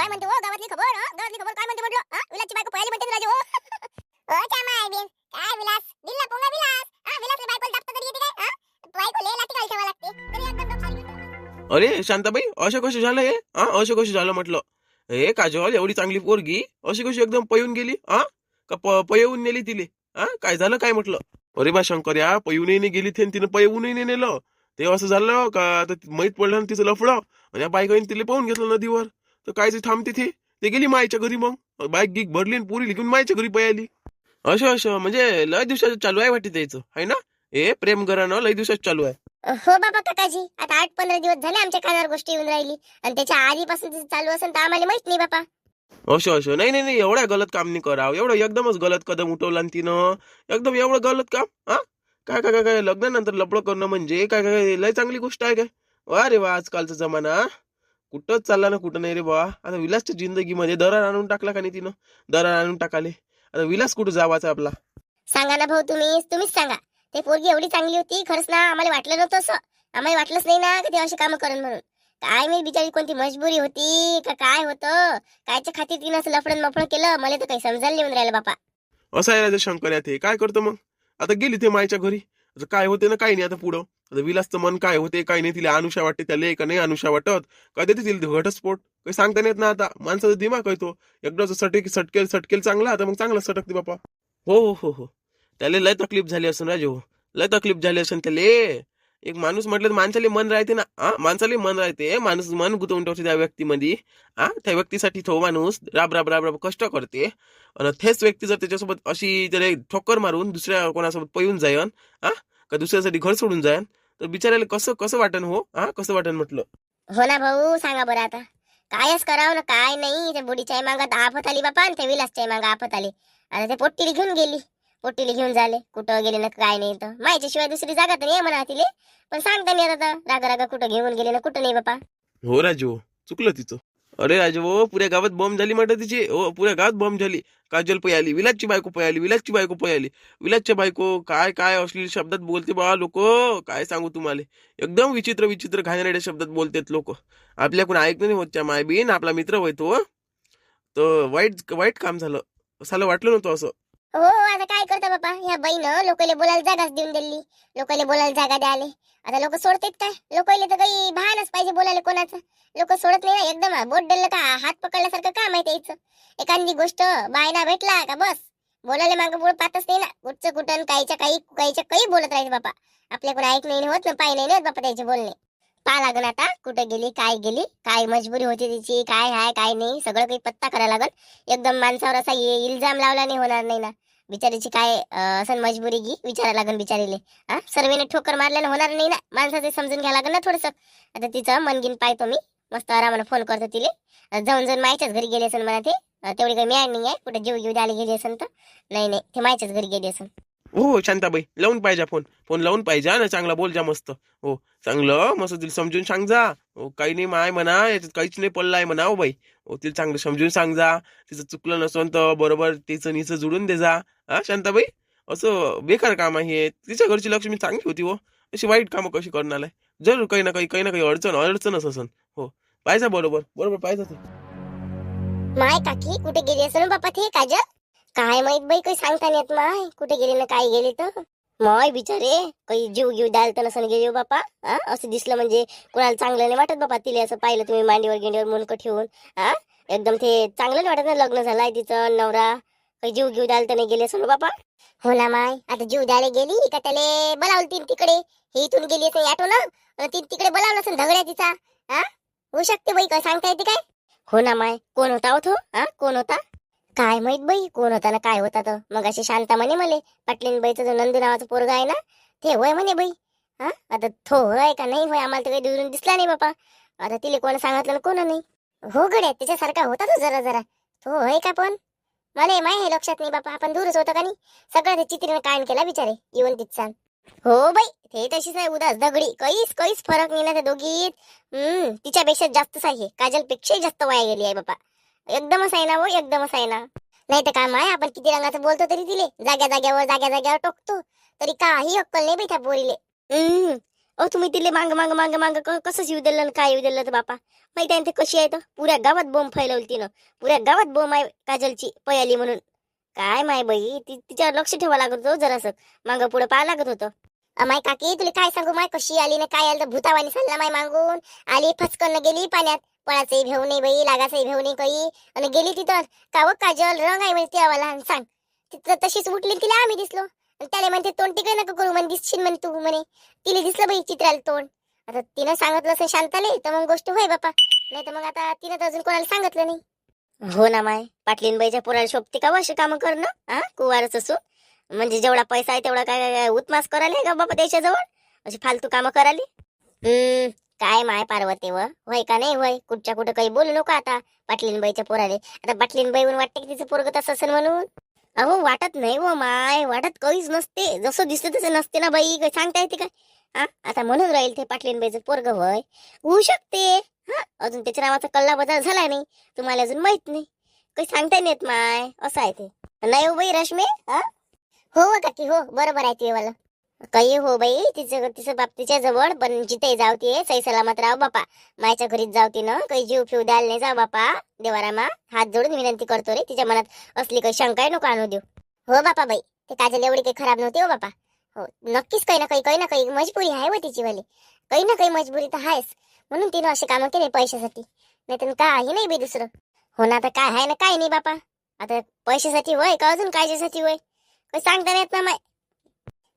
काय म्हणते हो गावातली खबर? गावातली खबर काय म्हणते म्हटलं? विलासची बायको पळाली म्हणते राजे हो. ओ चामाय बिन काय विलास दिला पोंगा विलास. विलासची बायको दापता तरी येते काय? बायको ले लाठी घाल ठेवा लागते तरी एकदम डोक्याला घेऊन. अरे शांताबाई, असं कसं झालं हे? असं कसं झालं म्हटलं? हे काजल एवढी चांगली पोरगी अशी कशी एकदम पळून गेली? का पळवून नेली तिले? काय झालं काय म्हटलं? अरे बा शंकर्या, पळूनही नाही गेली थे तिनं पळवूनही नाही नेलं. ते असं झालं का आता माहीत पडलं ना तिचं लफडं आणि या बायकाने तिला पाहून घेतलं नदीवर. तर काय थांबते ते गेली मायच्या घरी. मग बाईक गिक भरली आणि पुरी घेऊन मायच्या घरी पळाली. असं म्हणजे लय दिवसाचं चालू आहे वाटते त्याचं, आहे ना? हे प्रेम घरानं लय दिवसाचं चालू आहे. हो बाबा काकाजी, आता 8-15 दिवस झाले आमच्या कानावर गोष्ट येऊन राहिली आणि त्याच्या आधीपासून तिचं चालू असेल तर आम्हाला माहित नाही बापा. असं नाही एवढं गलत काम नाही करावं. एवढं एकदमच गलत कदम उठवला तिनं. एकदम एवढं गलत काम. काय काय काय काय लग्नानंतर लपडं करणं म्हणजे काय काय लय चांगली गोष्ट आहे काय? वा रे वा, आजकालचा जमाना कुठंच चालला ना कुठं नाही रे बा. आता विलासच्या जिंदगीमध्ये दरार आणून टाकला का नाही तिनं? दरार आणून टाकाले. आता विलास कुठं जावाचा आपला? सांगा ना भाऊ, तुम्हीच सांगा. ते पोरगी एवढी चांगली होती खरंच ना, आम्हाला वाटलं नव्हतं असं. आम्हाला वाटलंच नाही ना की ते अशी कामं करेल म्हणून. काय मी बिचारी कोणती मजबुरी होती का काय होतं, कायच्या खाती तिनं असं लफडं मफडं केलं, मला तर काही समजायला नाही राहिलं बापा. असं आहे राजा शंकर ते काय करतं मग? आता गेली ते मायच्या घरी. आता काय होते ना काही नाही आता पुढं. आता विलासचं मन काय होते काय नाही, तिला अनुषा वाटते त्याला का नाही अनुषा वाटत, काय देते तिला घटस्फोट काही सांगता येत ना. आता माणसाचा दिमाग आहे तो. एकदा सटकेल चांगला, आता मग चांगला सटकते बापा. हो त्याला लय तकलीफ झाली असेल राजू. लय तकलीफ झाली असेल त्याले. एक माणूस म्हटलं तर माणसाले मन राहते ना. माणसाले मन राहते. माणूस मन गुंतवून ठेवते त्या व्यक्तीमध्ये. त्या व्यक्तीसाठी तो माणूस राब राब राब राब कष्ट करते. आणि तेच व्यक्ती जर त्याच्यासोबत अशी त्याला ठोकर मारून दुसऱ्या कोणासोबत पळून जायन, का दुसऱ्यासाठी घर सोडून जायन, तर बिचारायला कसं कसं वाटन हो? कसं वाटन म्हटलं? हो ना भाऊ, सांगा बरं आता कायच करावं ना काय नाही. त्या बुडीच्या मागात आफत आली बापा आणि त्या विलासच्या मागं आफत आली. आता ते पोट्टीला घेऊन गेली. पोट्टीला घेऊन झाले कुठं गेले ना काय नाही, तर माहिती शिवाय दुसरी जागा तर नाही म्हणा तिले. पण सांगता नाही आता रागा रागा कुठं घेऊन गेले ना कुठं नाही बापा. हो राजू, चुकलं तिचं. अरे राजू हो, पुऱ्या गावात बॉम्ब झाली म्हणतात तिची. हो, पुऱ्या गावात बॉम्ब झाली. काजल पळाली, विलासची बायको पळाली, विलासच्या बायको काय काय अश्लील शब्दात बोलते बा लोक. काय सांगू तुम्हाला. एकदम विचित्र विचित्र घाणेरड्या शब्दात बोलतात लोक. आपल्याकडून ऐकलं नाही होतच्या मायबीन. आपला मित्र होय तो. तर वाईट वाईट काम झालं. साला वाटलं नव्हतं असं. हो आता काय करता बापा, ह्या बाईनं लोकांना बोलायला जागाच देऊन दिली. लोकांना बोलायला जागा द्याले. आता लोक सोडतात काय? लोकांना तर काही भानच पाहिजे बोलायला कोणाचं. लोक सोडत नाही ना. एकदम बोट डल्लं का हात पकडल्यासारखं काम आहे त्याचं. एखादी गोष्ट बायना भेटला का बस बोलायला मागं पुढे पाहतच नाही ना. कुठचं कुठं काहीच्या काही बोलत राहायचं बापा. आपल्याकडे ऐक नाही होत ना, पाय नाही होत बापा त्याचे बोलणे. पा लागन आता कुठे गेली, काय मजबुरी होती तिची, काय हाय काय नाही, सगळं काही पत्ता करायला लागल. एकदम माणसावर असा इल्जाम लावला नाही होणार नाही ना. बिचारीची काय असं मजबुरी घे विचारायला लागन बिचारीले. सर्वेने ठोकर मारल्यानं होणार नाही ना. माणसाचे समजून घ्यायला लागन ना थोडस. आता तिचं मनगिन पाहतो मी. मस्त आरामानं फोन करतो तिले. जाऊन मायच्याच घरी गेली असेल म्हणा ते. तेवढी काही मिळाली नाही आहे. कुठे जीव द्यायला गेली असेल तर नाही ते मायच्याच घरी गेली असेल. हो शांताबाई, लावून पाहिजे फोन लावून पाहिजे ना. चांगला बोल जा मस्त. हो चांगलं मस्त तिला समजून सांग जा. हो काही नाही माय म्हणा, याच्यात काहीच नाही पडलाय म्हणा. हो बाई, हो तिला चांगलं समजून सांग जा. तिचं चुकलं नसून तर बरोबर तिचं नीचं जुळून दे जा. शांताबाई, असं बेकार काम आहे. तिच्या घरची लक्ष्मी चांगली होती हो. अशी वाईट कामं कशी करणार आहे? जरूर काही ना काही अडचणच असन. हो पाहिजे बरोबर पाहिजे ते. माय काकी कुठे गेली असेल बापा ते काजल? काय माहित बाई, काही सांगता नाही येत माय कुठे गेली ना काय गेली तर. माय बिचारे काही जीव द्यायला तर नसन गेली हो बापा. असं दिसलं म्हणजे कोणाला चांगलं नाही वाटत बापा. तिला असं पाहिलं तुम्ही मांडीवर गिंडीवर मुंडकं ठेवून. एकदम ते चांगलं नाही वाटत ना. लग्न झालंय तिचं, नवरा काही जीव द्यायला तर नाही गेली असं बापा. हो ना माय, आता जीव द्यायला गेली का त्याला बोलावलं तीन तिकडे. हे इथून गेली असं आठवण ना, तीन तिकडे बोलावलं असं धगड्या तिचा. होऊ शकते बाई, काय सांगता येते काय? हो ना माय, कोण होता हो तो? कोण होता काय माहित बाई, कोण होता ना काय होता तर. मग अशी शांता म्हणे मले पाटलीन बाईचा जो नंदू नावाचा पोरगा आहे ना ते होय म्हणे बाई. आता तो होय का नाही होय आम्हाला तर काही दुरून दिसला नाही बापा. आता तिला कोण सांगितलं ना कोण नाही. हो गड्या त्याच्यासारखा होता तो जरा तो होय का? पण मला माय हे लक्षात नाही बापा. आपण दूरच होतो का नाही. सगळं ते चित्रीने कायन केला बिचारे येऊन तिचा. हो बाई, ते तशीच आहे उदास दगडी. काहीच फरक नाही ना त्या दोघीत. तिच्यापेक्षा जास्तच आहे. काजल पेक्षा जास्त वाया गेली आहे बापा. एकदमच आहे ना हो, एकदमच आहे ना. नाही तर काय माय, आपण किती रंगाचं बोलतो तरी तिले जाग्या जाग्यावर टोकतो तरी काही अक्कल नाही बाई त्या पोरीले. तुम्ही तिले मांग मांग मांग मांग कसं येऊ दिलं आणि काय येऊ दिलं तर बापा माहिती आहे ते कशी आहे तर पुऱ्या गावात बोंब फैलवली तिनं पुऱ्या गावात बोंब आहे काजलची पयाली म्हणून काय माय बाई तिच्यावर लक्ष ठेवा लागत होतं जरासं मागं पुढे पाहा लागत होतं माय काकी तुला काय सांगू माय कशी आली ना काय आलं तर भूतावानी सल्ला माय मागून आली फचकन गेली पाण्यात पळाचंही भेव नाही बाई लागाचंही भेव नाही काही आणि गेली तिथं काव काजल रंग आहे म्हणजे त्यावाला सांग तिथं तशीच उठली तिला आम्ही दिसलो आणि त्याला म्हणते तोंड तिकडे नको करू म्हणे दिसशील म्हणे तू म्हणे तिला दिसलं बाई चित्राला तोंड आता तिनं सांगितलं असं शांताले तर मग गोष्ट होय बापा नाही तर मग आता तिनं तर अजून कोणाला सांगितलं नाही हो ना माय पाटलीनबाईच्या पोराला शोभते का अशी कामं करणं हा कुवारच असो म्हणजे जेवढा पैसा आहे तेवढा काय उत्मास करायला का बाबा त्याच्याजवळ अशी फालतू कामं करायली काय माय पार्वती होय का नाही होय कुठच्या कुठं काही बोलू नको आता पाटलीनबाईच्या पोराले आता पाटलीनबाईहून वाटते की तिचं पोरग तसं असेल म्हणून अहो वाटत नाही माय वाटत काहीच नसते जसं दिसतं तसं नसते ना बाई काही सांगता येते काय हा आता म्हणून राहील ते पाटलीनबाईचं पोरग होय होऊ शकते हा अजून त्याच्या नावाचा कल्ला बदल झाला नाही तुम्हाला अजून माहित नाही काही सांगता नाही येत माय असं आहे ते नाही हो बाई रश्मी हा हो काकी हो बरोबर आहे ते वाला काही हो बाई तिचं बाप तिच्या जवळ पण जिथे जावतीये सही सलामत राव बापा मायच्या घरीच जावती ना काही जीव फिव द्यायला नाही जा बापा देवारामा हात जोडून विनंती करतो रे तिच्या मनात असली काही शंका नको आणू देऊ हो बापा बाई ते काजल एवढी काही खराब नव्हती हो बापा हो नक्कीच काही ना काही मजबुरी आहे हो तिची वाली काही ना काही मजबुरी तर आहेच म्हणून तिनं असे कामं केले पैशासाठी नाही तर काही नाही बी दुसरं हो ना आता काय आहे ना काय नाही बापा आता पैशासाठी होय का अजून कायच्यासाठी होय काही सांगता नाही येत ना माय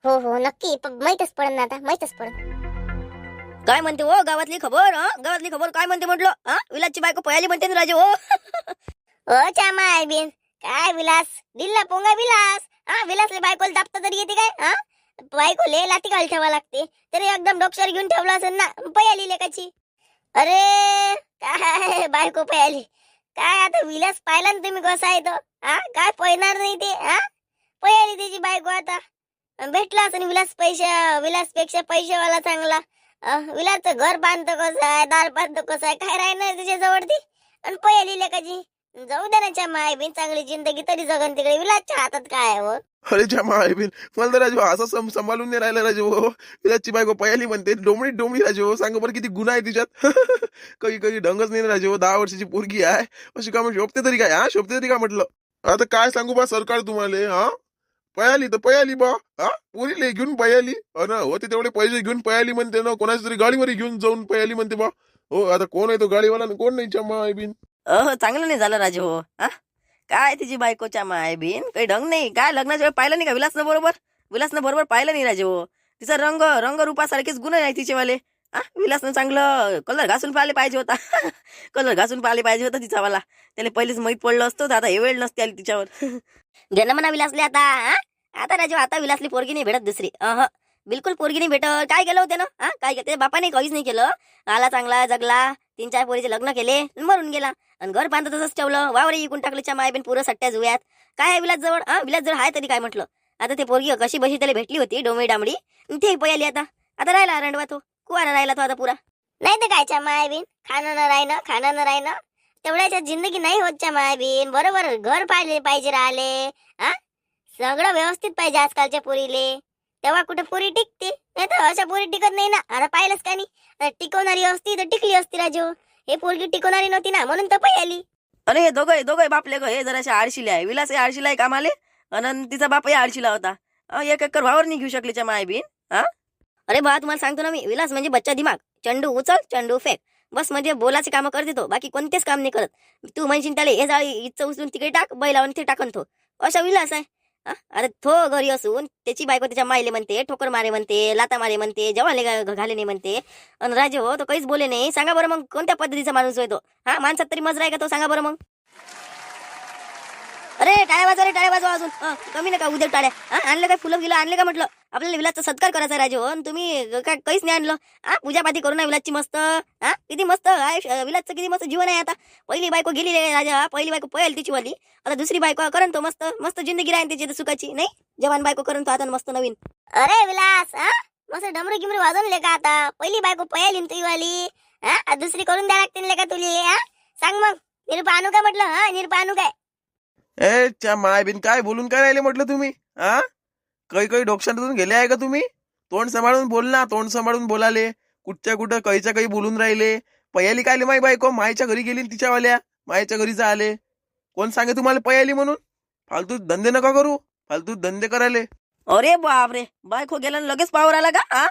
हो हो नक्की माहीतच पडन ना आता माहीतच पडन काय म्हणते हो गावातली खबर गावातली खबर काय म्हणते म्हटलं विलासची बायको पयाली म्हणते ना राजे हो चामाय बिन काय विलास दिल्ला पोंगा विलास विलासले बायकोला दाबता तरी येते काय बायकोले लाती घाल ठेवा लागते तरी एकदम डोक्यावर घेऊन ठेवला असेल ना पयाली लेकाची अरे काय बायको पयाली काय आता विलास पाहिला ना तुम्ही कसा आहे तो काय पळणार नाही ते पयाली त्याची बायको आता भेटला असं विलास पेक्षा पैशावाला चांगला विलासचं घर बांधतो कसं आहे दार बांधतो कसं आहे काय राहणार त्याच्या जवळ ती आणि पयाली लेकाची जाऊ दे ना माय बिन चांगली जिंदगी तरी जगन तिकडे विलासच्या हातात काय आहे हो अरे माय बिन मला तर राजू असं सांभाळून नाही राहिलं राजू विलासची बायको पयाली म्हणते डोमडी राजू सांग बरं किती गुन्हा आहे तिच्यात काही ढंगच नाही राजू 10 वर्षाची पोरगी आहे अशी कामं शोभते तरी काय शोभते तरी काय म्हटलं आता काय सांगू बा सरकार तुम्हाला पयाली तर पयाली बा पोरीले घेऊन पयाली होते तेवढे पैसे घेऊन पयाली म्हणते ना कोणाची तरी गाडीवर घेऊन जाऊन पयाली म्हणते बा हो आता कोण आहे तो गाडीवाला कोण नाही माय बिन चांगलं नाही झालं राजे हो काय तिची बायकोच्या माय बिन काही ढंग नाही काय लग्नाच्या वेळ पाहिलं नाही का विलासनं बरोबर पाहिलं नाही राजे हो तिचा रंग रूपासारखेच गुण आहे तिचेवाले विलासनं चांगलं कलर घासून पाहिले पाहिजे होता कलर घासून पाहिले पाहिजे होता तिचावाला त्याला पहिलेच माहीत पडलं असतं तर आता हे वेळ नसते आली तिच्यावर गेलं म्हणा विलासले आता राजू आता विलासली पोरगी नाही भेटत दुसरी बिलकुल पोरगी नाही भेटत काय केलं होतं ना काय केलं बापाने काहीच नाही केलं आला चांगला जगला 3-4 पोरीचे लग्न केले मरून गेला आणि घर बांधत तसंच ठेवलं वावर इकून टाकलीच्या मायबीन पुरं सट्ट्या जुव्यात काय आहे विलास जवळ आहे तरी काय म्हटलं आता ते पोरगी कशी बशी त्याला भेटली होती डोंबळी डांबडी ते पयाली आता राहिला रंडवा तो कुवारा राहिला तो आता पुरा नाही तर कायच्या मायबीन खाणं न राहिनं तेवढ्याच्या जिंदगी नाही होतच्या मायबीन बरोबर घर पाहिजे राहिले सगळं व्यवस्थित पाहिजे आजकालच्या पोरीले तेव्हा कुठे पोरी टिकते नाही तर अशा पोरी टिकत नाही ना आता पाहिलंच का नाही टिकवणारी असती तर टिकली असती राजू हे पोरगी टिकवणारी नव्हती ना म्हणून तर पयाली अरे हे दोघं बापले ग हे जराशा आळशीले आहे विलास आळशीला आहे कामाले आणि तिचा बापही आळशीला होता 1 एकर वावर नाही घेऊ शकलीच्या माय बिन अरे बा तुम्हाला सांगतो ना मी विलास म्हणजे बच्चा दिमाग चंडू उचल चंडू फेक बस म्हणजे बोलाचे कामं करते तो बाकी कोणतेच काम नाही करत तू म्हणशील त्याला हे जाळी इच्छा उचलून तिकडे टाक बैलावून ते टाकन तो असा विलास आहे अरे तो घरी असून त्याची बायको त्याच्या मायले म्हणते ठोकर मारे म्हणते लाता मारे म्हणते जवाले घाले नाही म्हणते आणि राजे हो तो काहीच बोले नाही सांगा बरं मग कोणत्या पद्धतीचा माणूस होय तो माणसात तरी मजरा आहे का तो सांगा बरं मग अरे टाळ्या वाजवा अजून कमी नका उद्या टाळ्या आणलं काय फुलं गिलं आणले का म्हटलं आपल्याला विलासचा सत्कार करायचा राजे हो तुम्ही काय काहीच नाही आणलं पूजापाती करू ना विलासची मस्त किती मस्त आहे विलासचं किती मस्त जीवन आहे आता पहिली बायको गेली रे राजा पहिली बायको पळेल तिची वाली आता दुसरी बायको करण तो मस्त जिंदगी राहील त्याची सुखाची नाही जवान बायको करण तो आता मस्त नवीन अरे विलास मस्त डमरू गिमरू वाजवले का आता पहिली बायको पळेल तुझी वाली दुसरी करून द्या लागते का तुली सांग मग निरूपा आणू का म्हटलं निरूपा आणू काय माय बिन काय बोलून काय राहिले म्हटलं तुम्ही काही डोक्यातून गेले आहे का तुम्ही तोंड सांभाळून बोल ना, तोंड सांभाळून बोलाले. कुठच्या कुठं काहीच्या काही बोलून राहिले. पयाली काय माई बायको मायच्या घरी गेली न तिच्यावाल्या मायच्या घरी आले. कोण सांगे तुम्हाला पयाली म्हणून? फालतू धंदे नका करू, फालतू धंदे करायले. अरे बाप रे, बायको गेला न लगेच पावर आला का हा?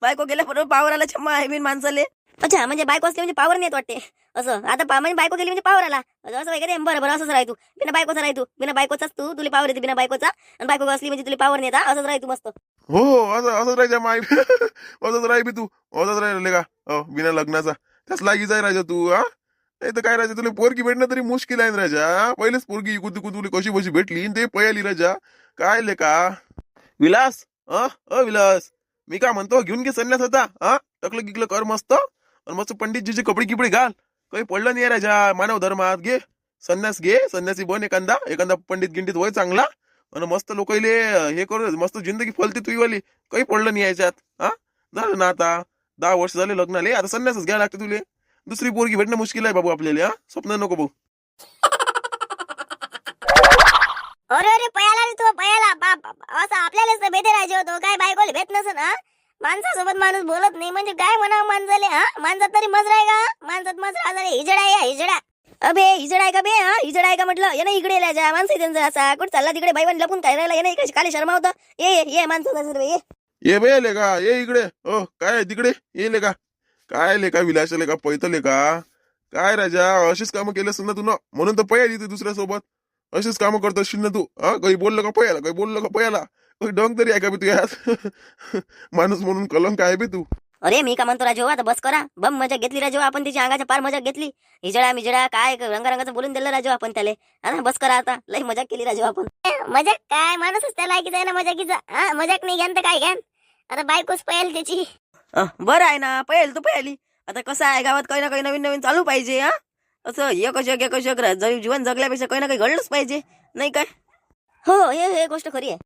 बायको गेल्याबरोबर पावर आला चम्मा आहे बिन माणसाले. अच्छा, म्हणजे बायको असली म्हणजे पावर नाही येत वाटते असं. आता म्हणजे बायको गेली म्हणजे पावर आला असं वगैरे. बरं बरं, असंच राहतो. बिना बायकोचा राहतो, बिना बायकोचाच तुला पावर येते बिना बायकोचा. आणि बायको असली म्हणजे तुला पावर नाही येत. असंच राहतो मस्त. हो असंच राहायच्या माय. असंच राही बी तू, असंच राहिले का बिना लग्नाचा. त्याच लागी जाय राजा तू. नाही तर काय राजा, तुला पोरगी भेटणं तरी मुश्किल आहे ना राजा. पहिलेच पोरगी इकू तिकू तुला कशी बशी भेटली ते पयाली राजा. काय ले का विलास? विलास, मी काय म्हणतो, घेऊन घे संन्यास आता. टकलं गिकलं कर मस्त. आणि मस्त पंडितजीचे कपडे किपडे घाल. काही पडलं नाही राजा मानव धर्मात. घे संन्यास, घे संन्यासी बन. एखादा पंडित गिंडित होय चांगला. आणि मस्त लोकांले हे करू, मस्त जिंदगी फलते तुझीवाली. काही पडलं नाही याच्यात. झालं ना आता 10 वर्ष झाले लग्नाले. आता संन्यासच घ्यायला लागते तुले. दुसरी पोरगी भेटणं मुश्किल आहे बाबू आपल्याला. स्वप्न नको भाऊ. अरे अरे पयाला रे तू, पयाला बाप. असं आपल्यालाच तर भेटे राजे होतो. काय बायकोला भेट नसन? माणसासोबत माणूस बोलत नाही म्हणजे काय म्हणावं माणसाले? माणसात तरी मजरा आहे का? माणसात मजरा झाले. हिजडा आहे हिजडा. अबे हिजड आहे का बे? हिजड आहे का म्हटलं? ये ना इकडे जा माणसं त्यांचा असा कुठं चालला तिकडे बाईवान लपून काय राहिला? ये नाही कशी खाली शर्मा होतं. ये माणसं ये. ये बे ले का, ये इकडे. काय आहे तिकडे? ये ले का, काय ले का विलास ले का पैतले का? काय राजा अशीच कामं केलं असेल ना तू ना, म्हणून तर पयाली तू दुसऱ्या सोबत. अशीच कामं करत असशील ना तू. काही बोललं का पयाला, काही बोललं का पयाला. काही डोंग तरी आहे का बे तू यात? माणूस म्हणून कलंक आहे बे तू. अरे मी का म्हणतो राजो, आता बस करा. बम मजा घेतली राजो आपण, तिच्या अंगाच्या पार मजा घेतली. हिजडा मिजडा काय रंगारंगाचं बोलून दिलं राजो आपण त्याले. बस करा आता, लई मजा केली राजो आपण. मजाक काय? माणूसच त्या लायकीचा आहे ना मजाकीचा. मजाक नाही घ्यान तर काय घ्यान? आता बायकोच पयाल त्याची. बरं आहे ना, पळेल तू पळाली. आता कसं आहे गावात काही ना काही नवीन नवीन चालू पाहिजे. असं एक जीवन जगल्यापेक्षा काही ना काही घडलंच पाहिजे नाही काय? हो हे गोष्ट खरी आहे.